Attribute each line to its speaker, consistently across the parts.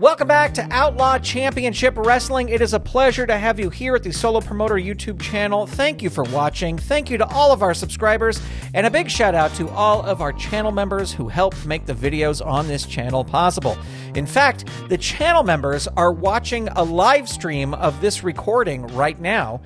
Speaker 1: Welcome back to Outlaw Championship Wrestling. It is a pleasure to have you here at the Solo Promoter YouTube channel. Thank you for watching. Thank you to all of our subscribers, and a big shout out to all of our channel members who help make the videos on this channel possible. In fact, the channel members are watching a live stream of this recording right now.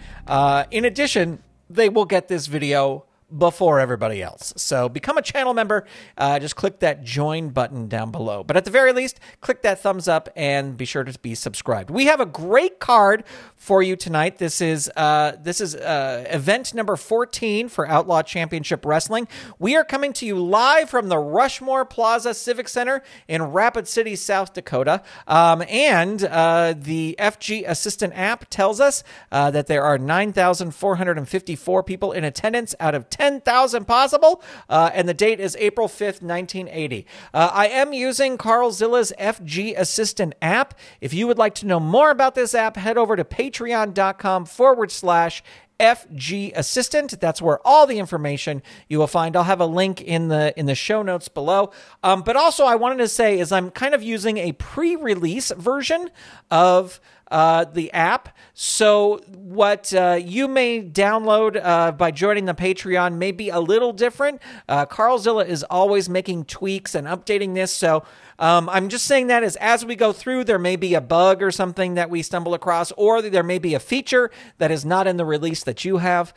Speaker 1: In addition, they will get this video before everybody else. So become a channel member. Just click that join button down below. But at the very least, click that thumbs up and be sure to be subscribed. We have a great card for you tonight. This is event number 14 for Outlaw Championship Wrestling. We are coming to you live from the Rushmore Plaza Civic Center in Rapid City, South Dakota. And the FG Assistant app tells us that there are 9,454 people in attendance out of 10,000 possible, and the date is April 5th, 1980. I am using Carlzilla's FG Assistant app. If you would like to know more about this app, head over to patreon.com/FG Assistant. That's where all the information you will find. I'll have a link in the show notes below. But also I wanted to say is I'm kind of using a pre-release version of the app. So what you may download by joining the Patreon may be a little different. Carlzilla is always making tweaks and updating this. So I'm just saying that as we go through, there may be a bug or something that we stumble across, or there may be a feature that is not in the release that you have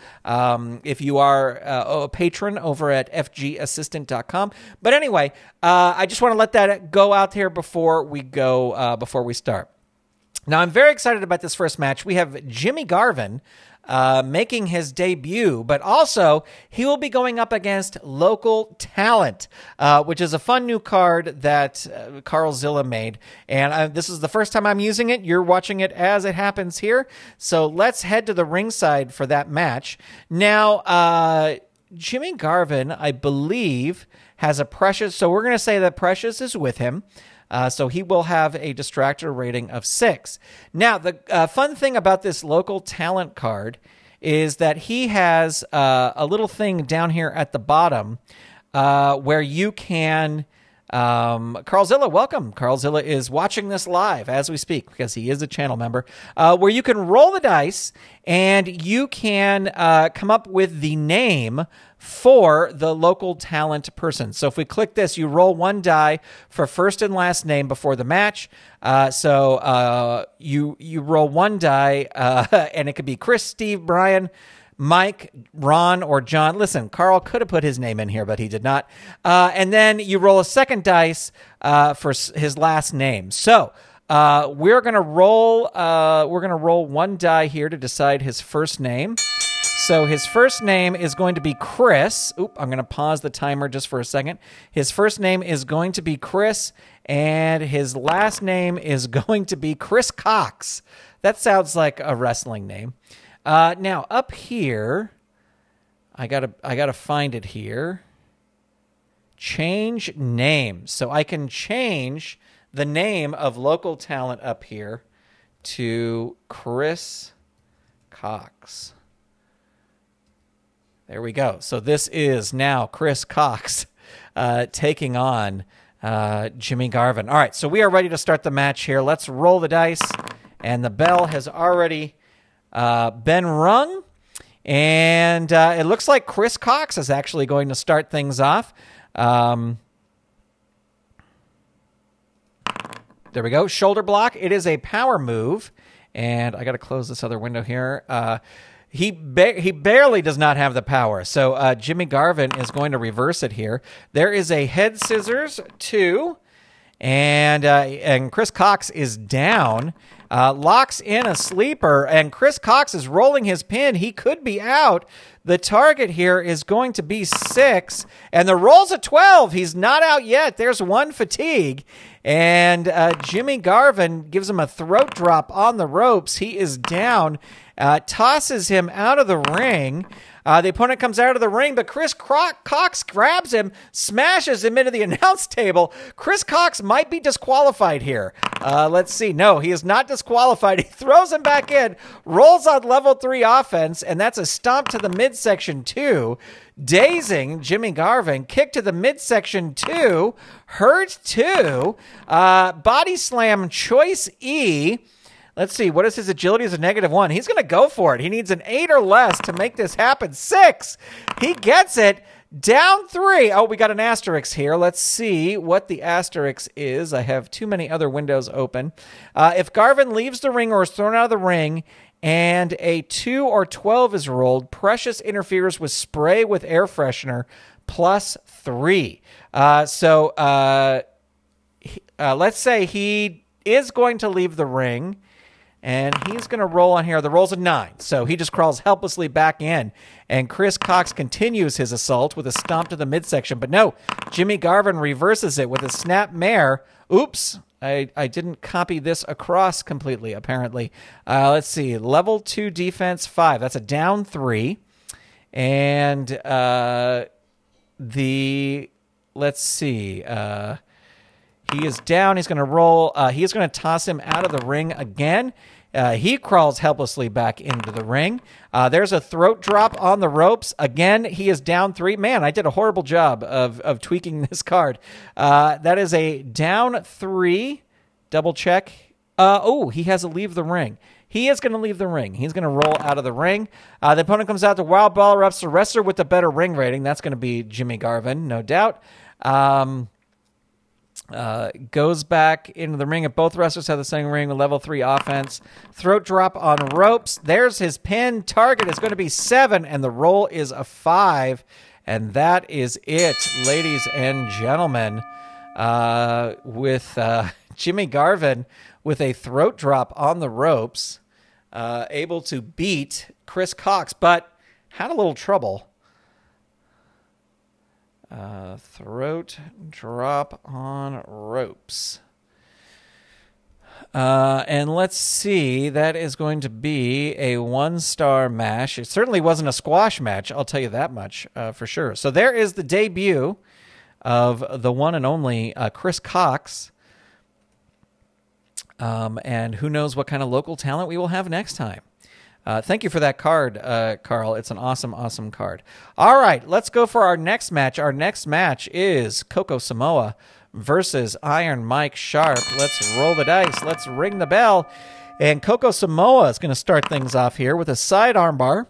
Speaker 1: if you are a patron over at fgassistant.com. But anyway, I just want to let that go out there before we start. Now, I'm very excited about this first match. We have Jimmy Garvin making his debut, but also he will be going up against Local Talent, which is a fun new card that Carlzilla made. And this is the first time I'm using it. You're watching it as it happens here. So let's head to the ringside for that match. Now, Jimmy Garvin, I believe, has a Precious. So we're going to say that Precious is with him. So he will have a distractor rating of 6. Now, the fun thing about this Local Talent card is that he has a little thing down here at the bottom where you can... Carlzilla, welcome. Carlzilla is watching this live as we speak because he is a channel member, where you can roll the dice and you can come up with the name for the Local Talent person. So if we click this, you roll one die for first and last name before the match. So you roll one die, and it could be Chris, Steve, Brian, Mike, Ron, or John. Listen, Carl could have put his name in here, but he did not. And then you roll a second dice for his last name. So we're gonna roll one die here to decide his first name. So his first name is going to be Chris. Oop, I'm going to pause the timer just for a second. His first name is going to be Chris, and his last name is going to be Chris Cox. That sounds like a wrestling name. Now up here, I gotta find it here. Change name. So I can change the name of Local Talent up here to Chris Cox. There we go. So this is now Chris Cox taking on Jimmy Garvin. All right, so we are ready to start the match here. Let's roll the dice, and the bell has already been rung, and it looks like Chris Cox is actually going to start things off. There we go. Shoulder block. It is a power move, and I got to close this other window here. He barely does not have the power, so Jimmy Garvin is going to reverse it here. There is a head scissors 2, and Chris Cox is down. Locks in a sleeper, and Chris Cox is rolling his pin. He could be out. The target here is going to be 6, and the roll's a 12. He's not out yet. There's one fatigue, and Jimmy Garvin gives him a throat drop on the ropes. He is down, tosses him out of the ring. The opponent comes out of the ring, but Chris Cox grabs him, smashes him into the announce table. Chris Cox might be disqualified here. Let's see. No, he is not disqualified. He throws him back in, rolls on level 3 offense, and that's a stomp to the midsection 2. Dazing Jimmy Garvin, kick to the midsection 2, hurt 2, body slam choice E. Let's see, what is his agility? Is a -1. He's going to go for it. He needs an 8 or less to make this happen. 6. He gets it. Down 3. Oh, we got an asterisk here. Let's see what the asterisk is. I have too many other windows open. If Garvin leaves the ring or is thrown out of the ring and a 2 or 12 is rolled, Precious interferes with spray with air freshener +3. Let's say he is going to leave the ring. And he's going to roll on here. The roll's a 9, so he just crawls helplessly back in. And Chris Cox continues his assault with a stomp to the midsection. But no, Jimmy Garvin reverses it with a snap mare. Oops, I didn't copy this across completely, apparently. Let's see, level 2 defense 5. That's a down 3. And let's see, he is down. He's going to roll. He is going to toss him out of the ring again. He crawls helplessly back into the ring. There's a throat drop on the ropes. Again, he is down 3. Man, I did a horrible job of tweaking this card. That is a down 3. Double check. He has to leave the ring. He is going to leave the ring. He's going to roll out of the ring. The opponent comes out to wild ball, erupts the wrestler with the better ring rating. That's going to be Jimmy Garvin, no doubt. Goes back into the ring. If both wrestlers have the same ring with level 3 offense, throat drop on ropes. There's his pin. Target is going to be 7, and the roll is a 5. And that is it, ladies and gentlemen, with Jimmy Garvin with a throat drop on the ropes, able to beat Chris Cox, but had a little trouble. Throat drop on ropes. And let's see, that is going to be a 1-star match. It certainly wasn't a squash match, I'll tell you that much for sure. So there is the debut of the one and only Chris Cox. And who knows what kind of local talent we will have next time. Thank you for that card, Carl. It's an awesome, awesome card. All right, let's go for our next match. Our next match is Coco Samoa versus Iron Mike Sharpe. Let's roll the dice. Let's ring the bell. And Coco Samoa is going to start things off here with a side armbar.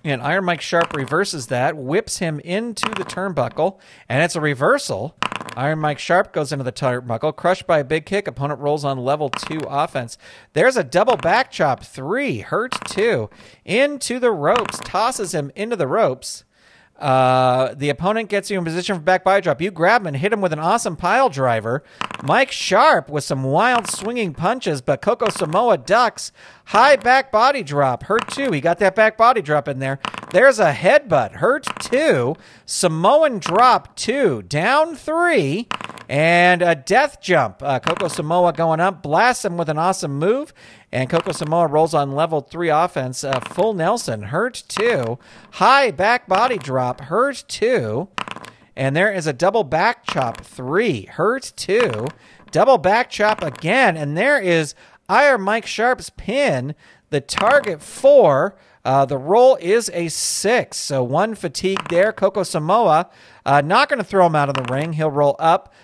Speaker 1: And Iron Mike Sharpe reverses that, whips him into the turnbuckle, and it's a reversal. Iron Mike Sharpe goes into the turnbuckle, crushed by a big kick. Opponent rolls on level 2 offense. There's a double back chop, 3, hurt 2, into the ropes, tosses him into the ropes. The opponent gets you in position for back body drop. You grab him and hit him with an awesome pile driver. Mike Sharpe with some wild swinging punches, but Coco Samoa ducks. High back body drop, hurt 2. He got that back body drop in there. There's a headbutt, hurt 2. Samoan drop 2, down 3. And a death jump. Coco Samoa going up, blasts him with an awesome move. And Coco Samoa rolls on level 3 offense. Full Nelson, hurt 2. High back body drop, hurt 2. And there is a double back chop, 3, hurt 2. Double back chop again. And there is Iron Mike Sharpe's pin. The target 4. The roll is a 6. So 1 fatigue there. Coco Samoa not going to throw him out of the ring. He'll roll up.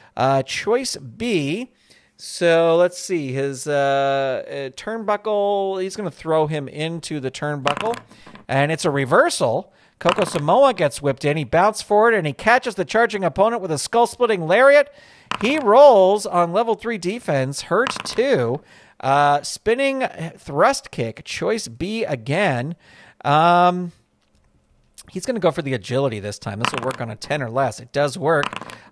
Speaker 1: Choice B. So let's see. His turnbuckle, he's going to throw him into the turnbuckle. And it's a reversal. Coco Samoa gets whipped in. He bounced forward and he catches the charging opponent with a skull-splitting lariat. He rolls on level 3 defense. Hurt 2. Spinning thrust kick. Choice B again. He's going to go for the agility this time. This will work on a 10 or less. It does work.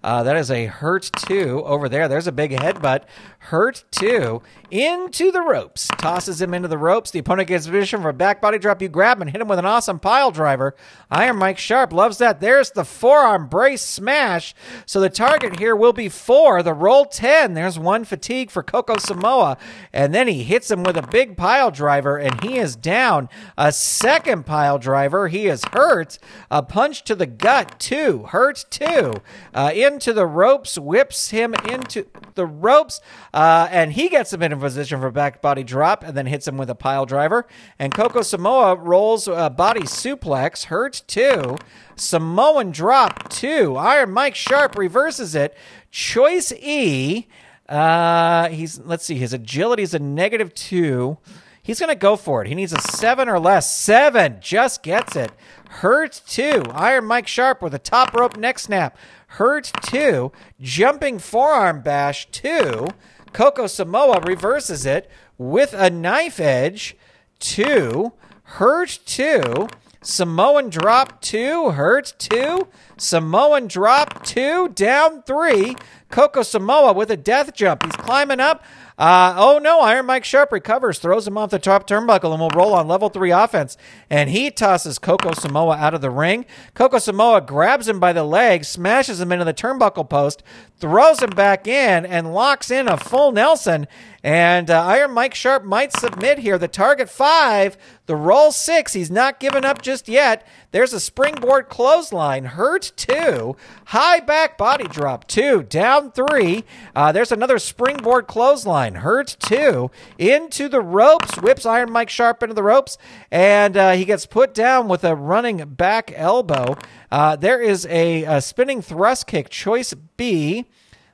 Speaker 1: That is a hurt 2 over there. There's a big headbutt. Hurt 2 into the ropes. Tosses him into the ropes. The opponent gets position for a back body drop. You grab him and hit him with an awesome pile driver. Iron Mike Sharpe loves that. There's the forearm brace smash. So the target here will be 4. The roll 10. There's 1 fatigue for Coco Samoa. And then he hits him with a big pile driver and he is down. A second pile driver. He is hurt. hurt. A punch to the gut, 2. Hurt, 2. Into the ropes, whips him into the ropes, and he gets him in a position for back body drop and then hits him with a pile driver. And Coco Samoa rolls body suplex, hurt, 2. Samoan drop, 2. Iron Mike Sharpe reverses it. Choice E. Let's see, his agility is a -2. He's going to go for it. He needs a 7 or less. 7, just gets it. Hurt, 2. Iron Mike Sharpe with a top rope neck snap. Hurt, 2. Jumping forearm bash, 2. Coco Samoa reverses it with a knife edge, 2. Hurt, 2. Samoan drop, 2. Hurt, 2. Samoan drop, 2. Down, 3. Coco Samoa with a death jump. He's climbing up. Oh no, Iron Mike Sharpe recovers, throws him off the top turnbuckle, and will roll on level 3 offense. And he tosses Coco Samoa out of the ring. Coco Samoa grabs him by the leg, smashes him into the turnbuckle post, throws him back in, and locks in a full Nelson. And Iron Mike Sharpe might submit here. The target 5, the roll 6. He's not giving up just yet. There's a springboard clothesline. Hurt, 2. High back body drop, 2. Down, 3. There's another springboard clothesline. Hurt, 2. Into the ropes. Whips Iron Mike Sharpe into the ropes. And he gets put down with a running back elbow. There is a spinning thrust kick. Choice B.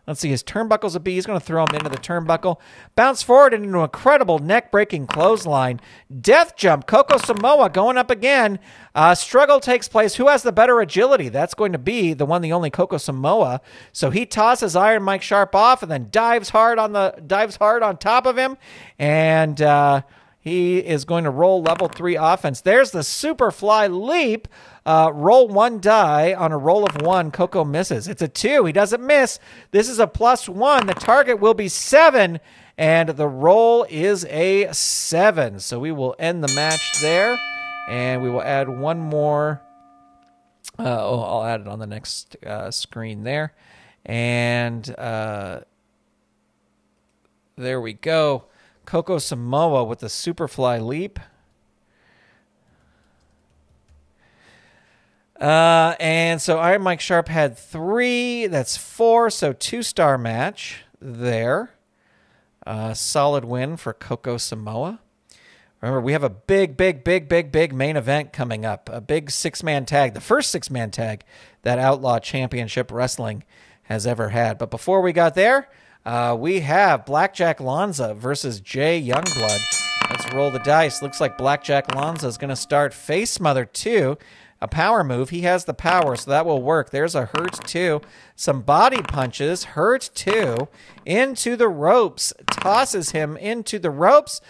Speaker 1: Let's see, his turnbuckle's a B. He's going to throw him into the turnbuckle. Bounce forward into an incredible neck-breaking clothesline. Death jump. Coco Samoa going up again. Struggle takes place. Who has the better agility? That's going to be the one, the only Coco Samoa. So he tosses Iron Mike Sharpe off and then dives hard on top of him. And he is going to roll level 3 offense. There's the Superfly leap. Roll 1 die on a roll of 1. Coco misses. It's a 2. He doesn't miss. This is a +1. The target will be 7, and the roll is a 7. So we will end the match there, and we will add one more. I'll add it on the next screen there. And there we go. Coco Samoa with the Superfly leap. And so Iron Mike Sharpe had 3. That's 4. So 2-star match there. Solid win for Coco Samoa. Remember, we have a big main event coming up. A big 6-man tag. The first 6-man tag that Outlaw Championship Wrestling has ever had. But before we got there, we have Blackjack Lanza versus Jay Youngblood. Let's roll the dice. Looks like Blackjack Lanza is going to start face smother 2. A power move. He has the power, so that will work. There's a hurt 2. Some body punches. Hurt 2. Into the ropes. Tosses him into the ropes.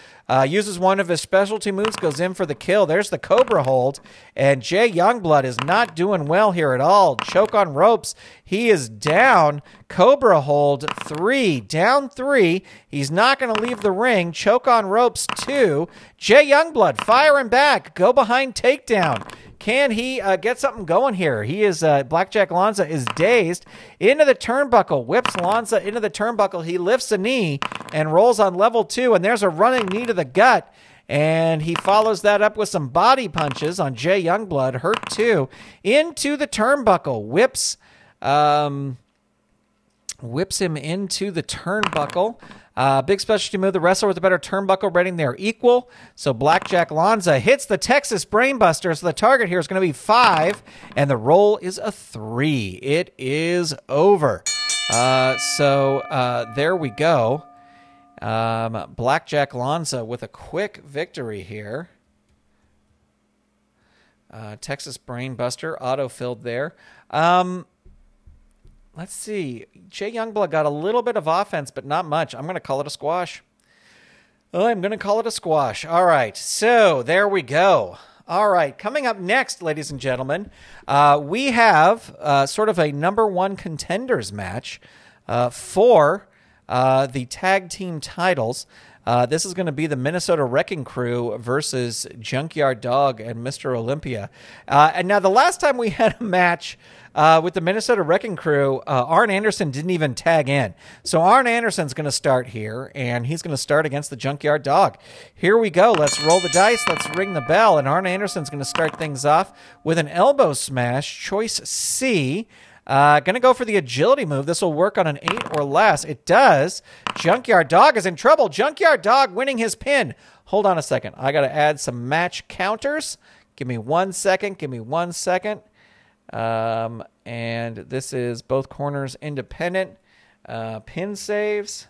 Speaker 1: Uses one of his specialty moves. Goes in for the kill. There's the Cobra hold. And Jay Youngblood is not doing well here at all. Choke on ropes. He is down. Cobra hold 3. Down 3. He's not going to leave the ring. Choke on ropes 2. Jay Youngblood firing back. Go behind takedown. Can he get something going here? He is Blackjack Lanza is dazed. Into the turnbuckle. Whips Lanza into the turnbuckle. He lifts a knee and rolls on level 2. And there's a running knee to the gut. And he follows that up with some body punches on Jay Youngblood. Hurt 2. Into the turnbuckle. Whips him into the turnbuckle. Big specialty move. The wrestler with the better turnbuckle rating, they're equal. So Blackjack Lanza hits the Texas Brainbuster. So the target here is going to be 5. And the roll is a 3. It is over. There we go. Blackjack Lanza with a quick victory here. Texas Brainbuster auto-filled there. Let's see. Jay Youngblood got a little bit of offense, but not much. I'm going to call it a squash. All right. So there we go. All right. Coming up next, ladies and gentlemen, we have sort of a number 1 contenders match for the tag team titles. This is going to be the Minnesota Wrecking Crew versus Junkyard Dog and Mr. Olympia. And now the last time we had a match with the Minnesota Wrecking Crew, Arn Anderson didn't even tag in. So Arn Anderson's going to start here, and he's going to start against the Junkyard Dog. Here we go. Let's roll the dice. Let's ring the bell. And Arn Anderson's going to start things off with an elbow smash, choice C. Going to go for the agility move. This will work on an 8 or less. It does. Junkyard Dog is in trouble. Junkyard Dog winning his pin. Hold on a second. I got to add some match counters. Give me 1 second. Give me 1 second. And this is both corners independent. Pin saves.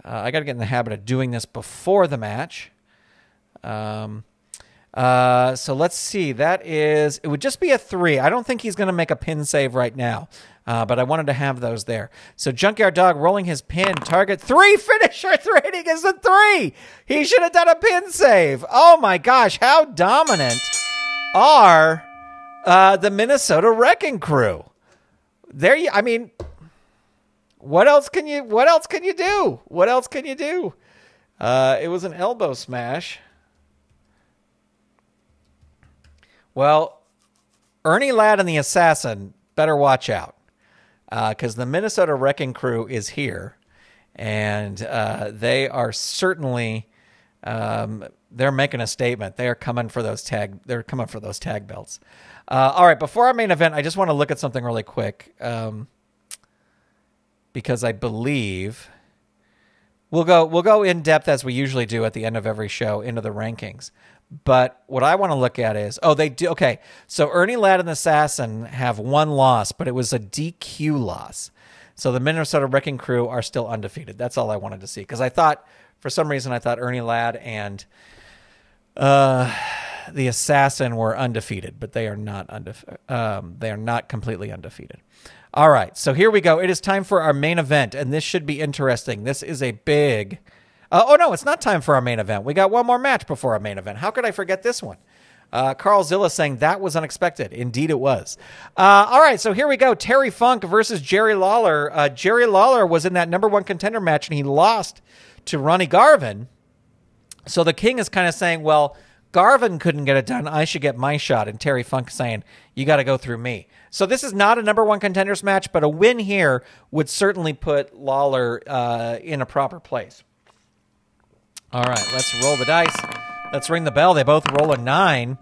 Speaker 1: I got to get in the habit of doing this before the match. So let's see. It would just be a 3. I don't think he's going to make a pin save right now. But I wanted to have those there. So Junkyard Dog rolling his pin. Target 3. Finisher rating is a 3. He should have done a pin save. Oh my gosh. How dominant are the Minnesota Wrecking Crew? I mean, what else can you do? What else can you do? It was an elbow smash. Well, Ernie Ladd and the Assassin better watch out, because the Minnesota Wrecking Crew is here, and they are certainly they're making a statement. They are coming for those tag. They're coming for those tag belts. All right, before our main event, I just want to look at something really quick, because I believe we'll go in depth as we usually do at the end of every show into the rankings. But what I want to look at is, they do. Okay, so Ernie Ladd and the Assassin have 1 loss, but it was a DQ loss. So the Minnesota Wrecking Crew are still undefeated. That's all I wanted to see, because for some reason I thought Ernie Ladd and the Assassin were undefeated, but they are not they are not completely undefeated. All right, so here we go. It is time for our main event, and this should be interesting. This is a big... no, it's not time for our main event. We got one more match before our main event. How could I forget this one? Carl Zilla saying that was unexpected. Indeed it was. All right, so here we go. Terry Funk versus Jerry Lawler. Jerry Lawler was in that #1 contender match, and he lost to Ronnie Garvin. So the King is kind of saying, well, Garvin couldn't get it done. I should get my shot. And Terry Funk saying, you got to go through me. So this is not a #1 contenders match, but a win here would certainly put Lawler in a proper place. All right, let's roll the dice. Let's ring the bell. They both roll a 9.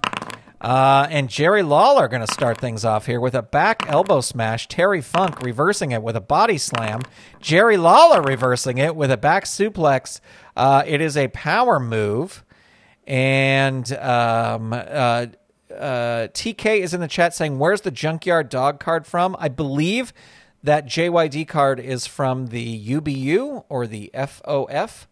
Speaker 1: And Jerry Lawler going to start things off here with a back elbow smash. Terry Funk reversing it with a body slam. Jerry Lawler reversing it with a back suplex. It is a power move. And TK is in the chat saying, where's the Junkyard Dog card from? I believe that JYD card is from the UBU or the FOF.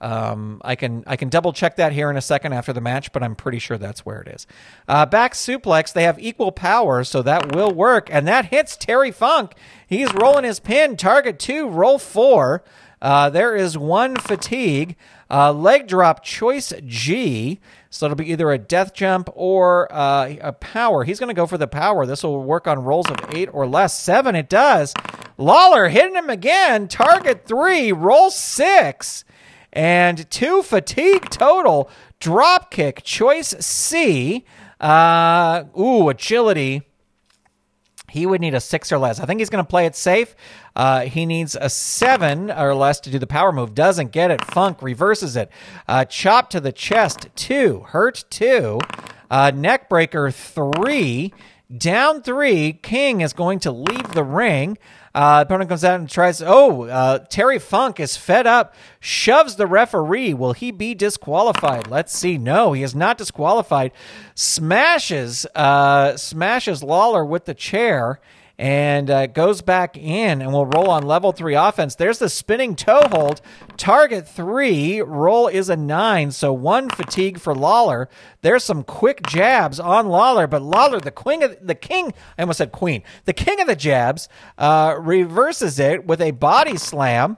Speaker 1: I can double check that here in a second after the match, but I'm pretty sure that's where it is. Back suplex, they have equal power, so that will work. And that hits Terry Funk. He's rolling his pin. Target 2, roll 4. There is 1 fatigue. Leg drop, choice G. So it'll be either a death jump or a power. He's going to go for the power. This will work on rolls of 8 or less. 7, it does. Lawler hitting him again. Target 3, roll 6. And 2 fatigue total. Drop kick, choice C. Agility. He would need a 6 or less. I think he's going to play it safe. He needs a 7 or less to do the power move. Doesn't get it. Funk reverses it. Chop to the chest, 2. Hurt, 2. Neck breaker, 3. Down 3. King is going to leave the ring. Opponent comes out and tries. Terry Funk is fed up. Shoves the referee. Will he be disqualified? Let's see. No, he is not disqualified. Smashes Lawler with the chair and goes back in and will roll on level 3 offense. There's the spinning toe hold. Target 3. Roll is a 9, so 1 fatigue for Lawler. There's some quick jabs on Lawler, but Lawler, the king, I almost said queen. The king of the jabs reverses it with a body slam.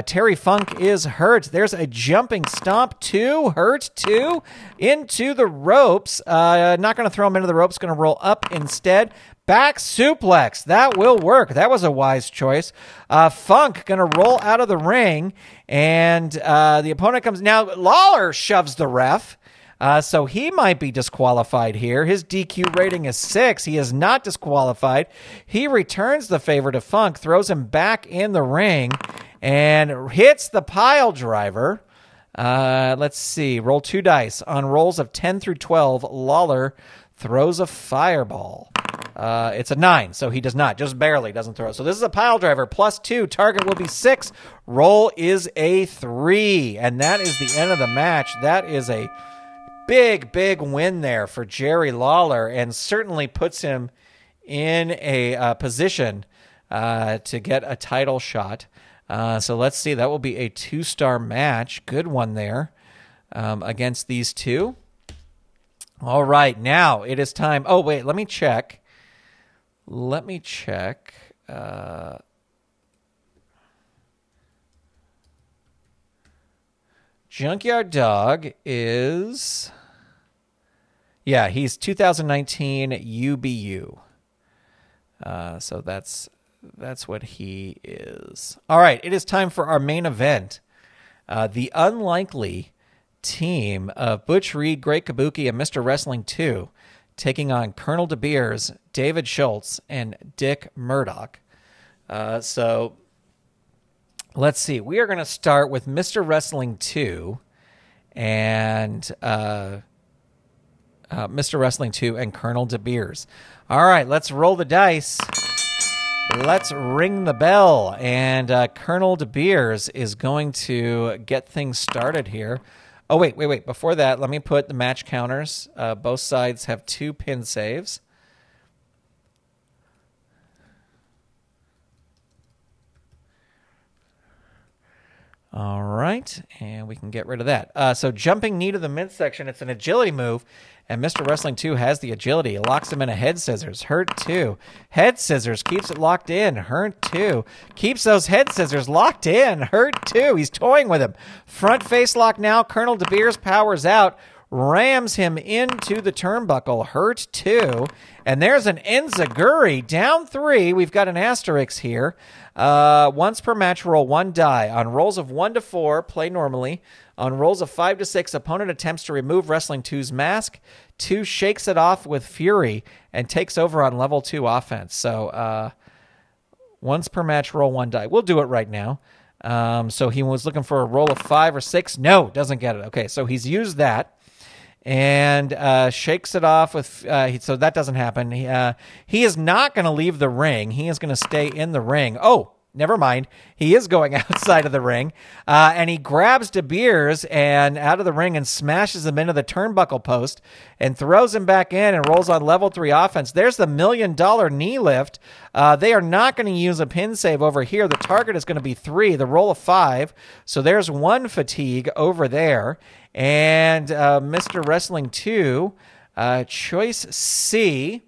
Speaker 1: Terry Funk is hurt. There's a jumping stomp. 2, hurt, 2, into the ropes. Not going to throw him into the ropes. Going to roll up instead. Back suplex. That will work. That was a wise choice. Funk going to roll out of the ring, and the opponent comes. Now, Lawler shoves the ref, so he might be disqualified here. His DQ rating is 6. He is not disqualified. He returns the favor to Funk, throws him back in the ring, and hits the pile driver. Let's see. Roll 2 dice. On rolls of 10 through 12, Lawler throws a fireball. It's a 9, so he does not. Just barely doesn't throw. So this is a pile driver. +2. Target will be 6. Roll is a 3. And that is the end of the match. That is a big, big win there for Jerry Lawler, and certainly puts him in a position to get a title shot. So let's see. That will be a 2-star match. Good one there against these two. All right. Now it is time. Oh, wait. Let me check. Junkyard Dog is... Yeah, he's 2019 UBU. So that's what he is. All right, it is time for our main event. The unlikely team of Butch Reed, Great Kabuki, and Mr. Wrestling 2 taking on Colonel DeBeers, David Schultz, and Dick Murdoch. So let's see. We are going to start with Mr. Wrestling 2 and Mr. Wrestling 2 and Colonel DeBeers. All right, let's roll the dice. Let's ring the bell. And Colonel DeBeers is going to get things started here. Oh, wait. Before that, let me put the match counters. Both sides have 2 pin saves. All right, and we can get rid of that. So jumping knee to the midsection, it's an agility move, and Mr. Wrestling 2 has the agility. Locks him in a head scissors. Hurt 2. Head scissors. Keeps it locked in. Hurt 2. Keeps those head scissors locked in. Hurt 2. He's toying with him. Front face lock now. Colonel DeBeers powers out. Rams him into the turnbuckle. Hurt 2. And there's an enziguri. Down 3. We've got an asterisk here. Once per match, roll 1 die. On rolls of 1 to 4, play normally. On rolls of 5 to 6, opponent attempts to remove Wrestling 2's mask. 2 shakes it off with fury and takes over on level 2 offense. So once per match, roll 1 die. We'll do it right now. So he was looking for a roll of 5 or 6. No, doesn't get it. Okay, so he's used that. And shakes it off with so that doesn't happen. He is not going to leave the ring. He is going to stay in the ring. Oh, never mind. He is going outside of the ring, and he grabs DeBeers and out of the ring and smashes him into the turnbuckle post and throws him back in and rolls on level 3 offense. There's the $1 million knee lift. They are not going to use a pin save over here. The target is going to be 3. The roll of 5. So there's 1 fatigue over there. And Mr. Wrestling 2, choice C,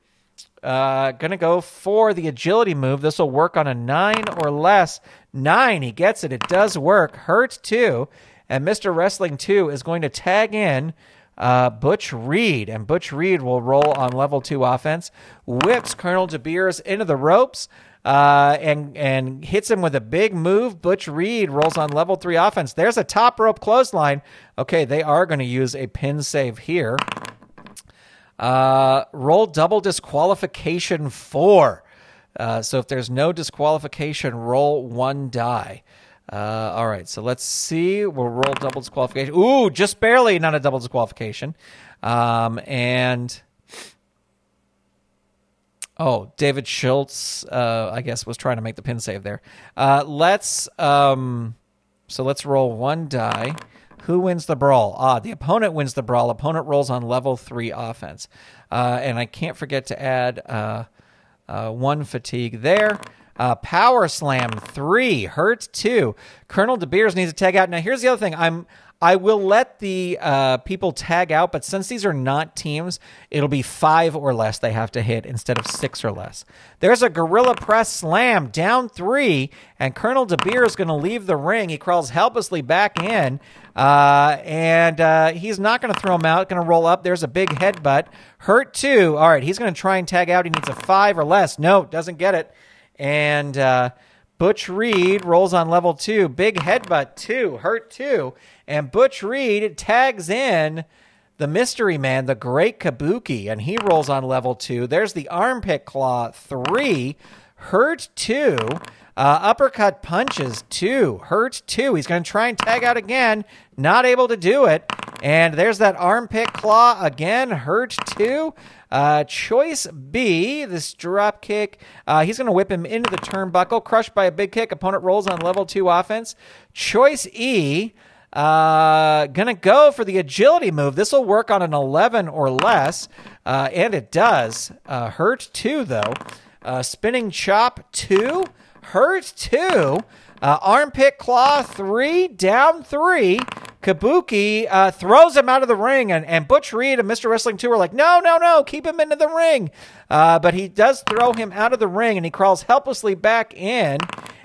Speaker 1: going to go for the agility move. This will work on a 9 or less. 9, he gets it. It does work. Hurt 2. And Mr. Wrestling 2 is going to tag in Butch Reed. And Butch Reed will roll on level 2 offense. Whips Colonel DeBeers into the ropes. And hits him with a big move. Butch Reed rolls on level 3 offense. There's a top rope clothesline. Okay, they are going to use a pin save here. Roll double disqualification 4. So if there's no disqualification, roll 1 die. All right, so let's see. We'll roll double disqualification. Ooh, just barely not a double disqualification. Oh, David Schultz, I guess, was trying to make the pin save there. Let's roll 1 die. Who wins the brawl? The opponent wins the brawl. Opponent rolls on level 3 offense. And I can't forget to add 1 fatigue there. Power slam 3, hurt 2. Colonel DeBeers needs to tag out. Now, here's the other thing. I will let the people tag out, but since these are not teams, it'll be 5 or less they have to hit instead of 6 or less. There's a gorilla press slam, down 3, and Colonel DeBeers is going to leave the ring. He crawls helplessly back in, and he's not going to throw him out. Going to roll up. There's a big headbutt. Hurt 2. All right, he's going to try and tag out. He needs a 5 or less. No, doesn't get it. And Butch Reed rolls on level 2. Big headbutt 2. Hurt 2. And Butch Reed tags in the mystery man, the great Kabuki, and he rolls on level 2. There's the armpit claw 3. Hurt 2. Uppercut punches 2. Hurt 2. He's going to try and tag out again. Not able to do it. And there's that armpit claw again. Hurt 2. Choice B, this drop kick. He's going to whip him into the turnbuckle. Crushed by a big kick. Opponent rolls on level 2 offense. Choice E. Gonna go for the agility move. This will work on an 11 or less. And it does. Hurt 2, though. Spinning chop 2. Hurt 2. Armpit claw 3. Down 3. Kabuki throws him out of the ring, and Butch Reed and Mr. Wrestling 2 are like, no, keep him into the ring. But he does throw him out of the ring, and he crawls helplessly back in.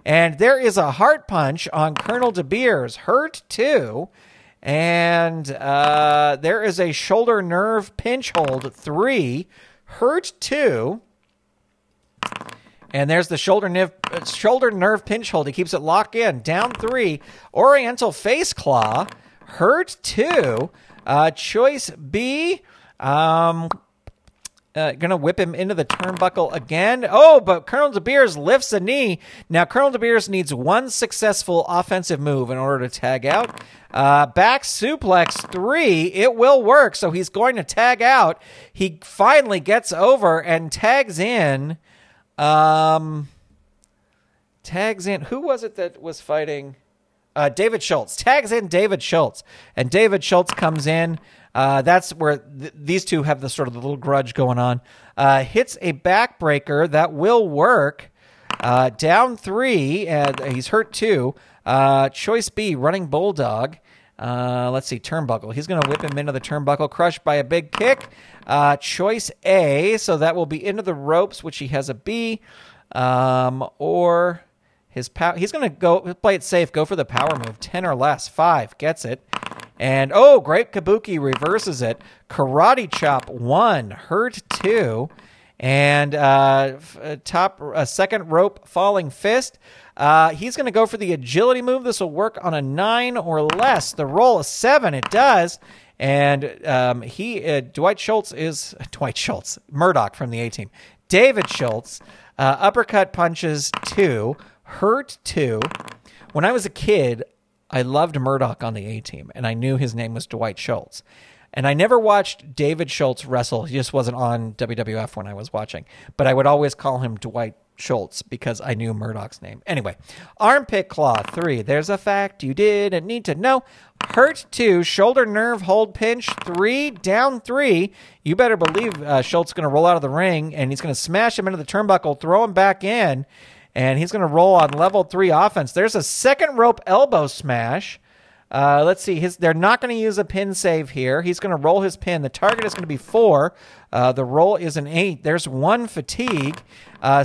Speaker 1: And there is a heart punch on Colonel DeBeers. Hurt 2. And there is a shoulder nerve pinch hold 3. Hurt 2. And there's the shoulder nerve pinch hold. He keeps it locked in. Down 3. Oriental face claw. Hurt 2. Choice B. Gonna whip him into the turnbuckle again. Oh, but Colonel DeBeers lifts a knee. Now, Colonel DeBeers needs 1 successful offensive move in order to tag out. Back suplex 3. It will work, so he's going to tag out. He finally gets over and tags in. Who was it that was fighting? David Schultz. Tags in David Schultz. And David Schultz comes in. That's where these two have the sort of the little grudge going on. Hits a backbreaker that will work. Down 3, and he's hurt 2. Choice B, running bulldog. Let's see, turnbuckle. He's going to whip him into the turnbuckle, crushed by a big kick. Choice A, so that will be into the ropes, which he has a B. Or his power. He's going to go play it safe, go for the power move. 10 or less. 5 gets it. And, great Kabuki reverses it. Karate chop 1, hurt 2. And second rope falling fist. He's going to go for the agility move. This will work on a 9 or less. The roll is 7. It does. And Murdoch from the A-Team. David Schultz, uppercut punches 2, hurt 2. When I was a kid, I loved Murdoch on the A-Team, and I knew his name was Dwight Schultz. And I never watched David Schultz wrestle. He just wasn't on WWF when I was watching. But I would always call him Dwight Schultz because I knew Murdoch's name. Anyway, armpit claw 3. There's a fact you didn't need to know. Hurt 2. Shoulder nerve hold pinch 3. Down 3. You better believe Schultz is going to roll out of the ring, and he's going to smash him into the turnbuckle, throw him back in, and he's going to roll on level 3 offense. There's a second rope elbow smash. Let's see. They're not going to use a pin save here. He's going to roll his pin. The target is going to be 4. The roll is an 8. There's 1 fatigue.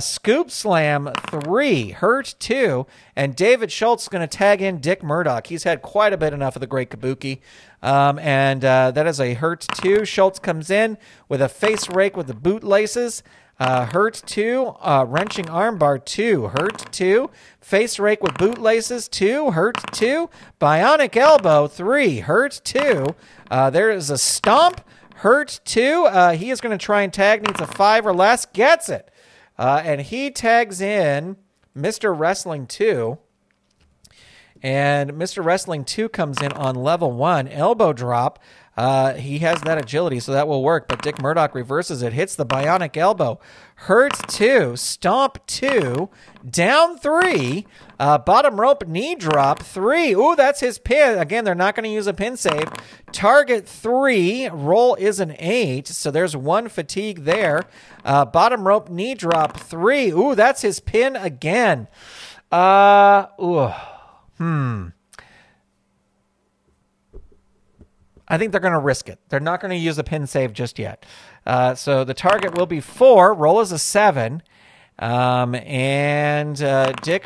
Speaker 1: Scoop slam 3. Hurt 2. And David Schultz is going to tag in Dick Murdoch. He's had quite a bit enough of the great Kabuki. And that is a hurt 2. Schultz comes in with a face rake with the bootlaces. Hurt 2, wrenching armbar 2, hurt 2, face rake with bootlaces 2, hurt 2, bionic elbow 3, hurt 2. There is a stomp, hurt 2. He is going to try and tag, needs a 5 or less, gets it. And he tags in Mr. Wrestling 2. And Mr. Wrestling 2 comes in on level 1. Elbow drop. He has that agility, so that will work. But Dick Murdoch reverses it. Hits the bionic elbow. Hurt 2. Stomp 2. Down 3. Bottom rope knee drop 3. Ooh, that's his pin. Again, they're not going to use a pin save. Target 3. Roll is an 8. So there's 1 fatigue there. Bottom rope knee drop 3. Ooh, that's his pin again. I think they're going to risk it. They're not going to use a pin save just yet. So the target will be 4. Roll is a 7. Dick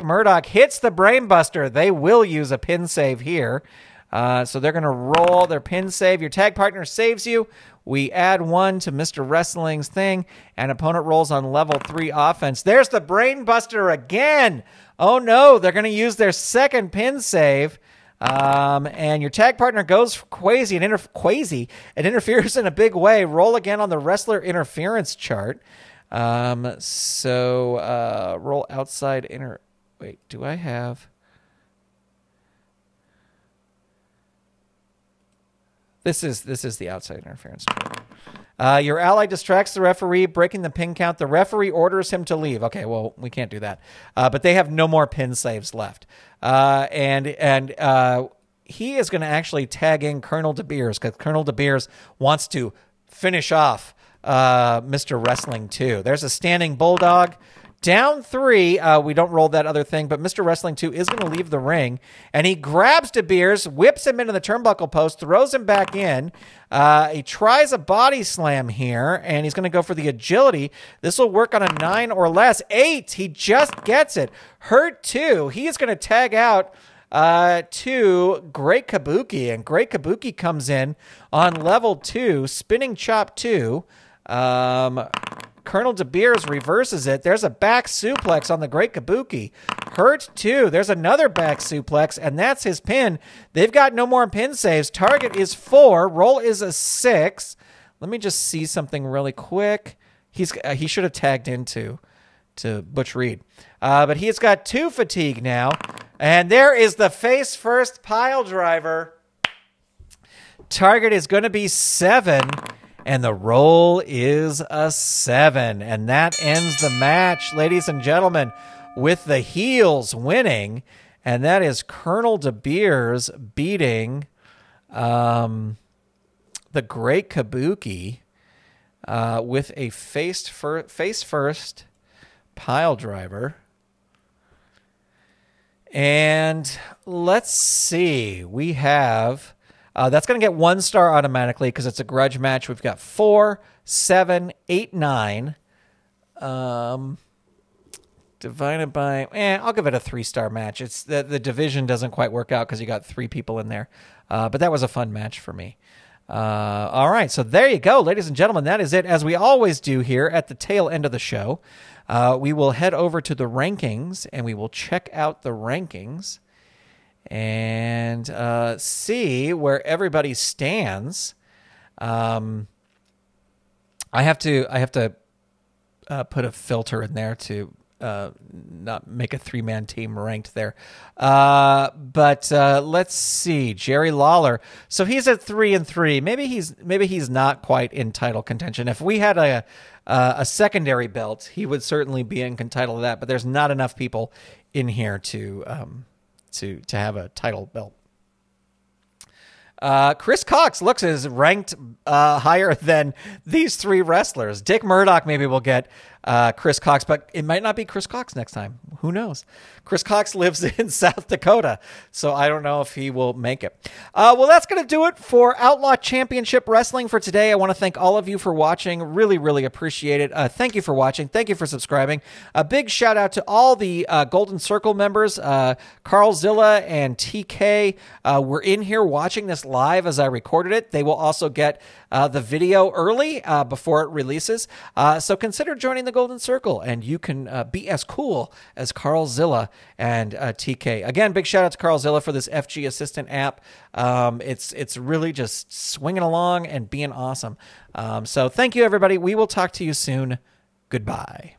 Speaker 1: Murdoch hits the Brainbuster. They will use a pin save here. So they're going to roll their pin save. Your tag partner saves you. We add 1 to Mr. Wrestling's thing, and opponent rolls on level 3 offense. There's the Brainbuster again. Oh, no. They're going to use their second pin save. And your tag partner goes quasi and interferes in a big way. Roll again on the wrestler interference chart. Roll outside wait, do I have? This is the outside interference chart. Your ally distracts the referee, breaking the pin count. The referee orders him to leave. Okay, well, we can't do that. But they have no more pin saves left. He is going to actually tag in Colonel DeBeers because Colonel DeBeers wants to finish off Mr. Wrestling 2. There's a standing bulldog. Down 3, we don't roll that other thing, but Mr. Wrestling 2 is going to leave the ring, and he grabs DeBeers, whips him into the turnbuckle post, throws him back in. He tries a body slam here, and he's going to go for the agility. This will work on a 9 or less. 8, he just gets it. Hurt 2, he is going to tag out to Great Kabuki, and Great Kabuki comes in on level 2, spinning chop 2. Colonel DeBeers reverses it. There's a back suplex on the Great Kabuki. Hurt 2. There's another back suplex, and that's his pin. They've got no more pin saves. Target is 4. Roll is a 6. Let me just see something really quick. He should have tagged into Butch Reed. But he's got 2 fatigue now. And there is the face first pile driver. Target is going to be 7. And the roll is a 7. And that ends the match, ladies and gentlemen, with the heels winning. And that is Colonel DeBeers beating the Great Kabuki with a face first pile driver. And let's see. We have... that's going to get 1 star automatically because it's a grudge match. We've got 4, 7, 8, 9. Divided by... I'll give it a 3-star match. It's the division doesn't quite work out because you got 3 people in there. But that was a fun match for me. All right, so there you go, ladies and gentlemen. That is it. As we always do here at the tail end of the show, we will head over to the rankings, and we will check out the rankings and see where everybody stands. I have to put a filter in there to not make a 3-man team ranked there. But let's see. Jerry Lawler. So he's at 3-3. Maybe he's not quite in title contention. If we had a secondary belt, he would certainly be in title of that. But there's not enough people in here to have a title belt. Chris Cox looks as ranked higher than these 3 wrestlers. Dick Murdoch maybe will get Chris Cox, but it might not be Chris Cox next time. Who knows? Chris Cox lives in South Dakota, so I don't know if he will make it. Well, that's going to do it for Outlaw Championship Wrestling for today. I want to thank all of you for watching. Really, really appreciate it. Thank you for watching. Thank you for subscribing. A big shout out to all the Golden Circle members. Carl Zilla and TK were in here watching this live as I recorded it. They will also get the video early before it releases. So consider joining the Golden Circle, and you can be as cool as Carl Zilla and TK. Again, big shout out to Carl Zilla for this FG Assistant app. It's really just swinging along and being awesome. So thank you, everybody. We will talk to you soon. Goodbye.